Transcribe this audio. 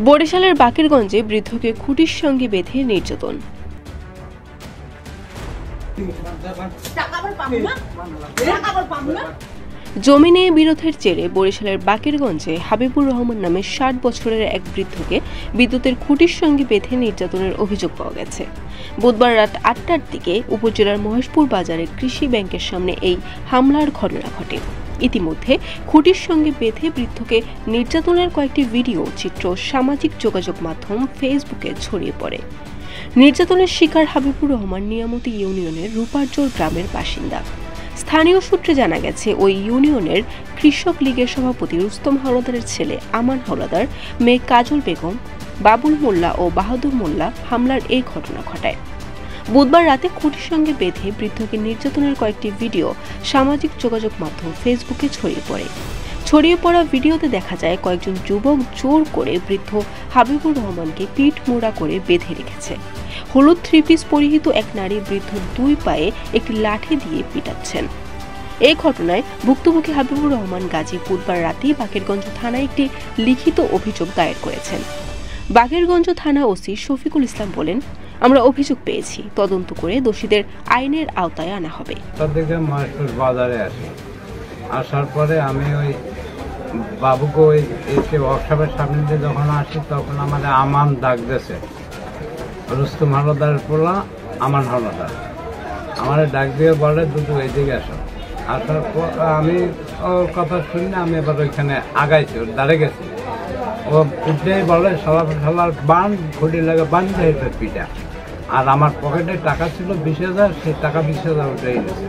বরিশালের বাকেরগঞ্জে বৃদ্ধকে খুঁটির সঙ্গে বেঁধে নির্যাতন। জমি নিয়ে বিরোধের জেরে বরিশালের বাকেরগঞ্জে হাবিবুর রহমান নামে ৬০ বছরের এক বৃদ্ধকে বিদ্যুতের খুঁটির সঙ্গে বেঁধে নির্যাতনের অভিযোগ পাওয়া গেছে। বুধবার রাত ৮টার দিকে উপজেলার মহেশপুর বাজারে কৃষি ব্যাংকের সামনে এই হামলার ঘটনা ঘটে। ইতিমধ্যে খুঁটির সঙ্গে বেঁধে বৃদ্ধকে নির্যাতনের কয়েকটি ভিডিও চিত্র সামাজিক যোগাযোগ মাধ্যম ফেসবুকে ছড়িয়ে পড়ে। নির্যাতনের শিকার হাবিবুর রহমান নিয়ামতি ইউনিয়নের রূপারজোর গ্রামের বাসিন্দা। স্থানীয় সূত্রে জানা গেছে, ওই ইউনিয়নের কৃষক লীগের সভাপতি রুস্তম হাওলাদারের ছেলে আমান হাওলাদার, মেয়ে কাজল বেগম, বাবুল মোল্লা ও বাহাদুর মোল্লা হামলার এই ঘটনা ঘটায়। বুধবার রাতে খুঁটির সঙ্গে বেঁধে বৃদ্ধকে নির্যাতনের কয়েকটি ভিডিও সামাজিক যোগাযোগ মাধ্যম ফেসবুকে ছড়িয়ে পড়া ভিডিওতে দেখা যায় কয়েকজন যুবক জোর করে বৃদ্ধ হাবিবুর রহমানকে পিঠ মোড়া করে বেঁধে রেখেছে। হলুদ থ্রি পিস পরিহিত এক নারী বৃদ্ধ দুই পায়ে একটি লাঠি দিয়ে পিটাচ্ছেন। এই ঘটনায় ভুক্তভোগী হাবিবুর রহমান গাজী বুধবার রাতেই বাকেরগঞ্জ থানায় একটি লিখিত অভিযোগ দায়ের করেছেন। বাকেরগঞ্জ থানা ওসি শফিকুল ইসলাম বলেন, আমরা অভিযোগ পেয়েছি, তদন্ত করে দোষীদের আইনের আওতায় আনা হবে। বাজারে আসার পরে আমি ওই বাবুকে ওই এসে ওয়ার্কশপের সামনে দিয়ে যখন আসি তখন আমাদের আমান ডাক দিয়েছে, রুস্তম হাওলাদারের পোলা আমান হাওলাদার আমার ডাক দিয়ে বলে দুটো এইদিকে আসার পর আমি ওর কথা শুনি না, আমি এবার ওইখানে আগাইছি, ওর দাঁড়ে গেছি। ও উঠেই বলে শালার বান খুঁটি লাগে বান্ধে পিঠা। আর আমার পকেটে টাকা ছিল 20,000, সেই টাকা 20,000 উঠেই গেছে।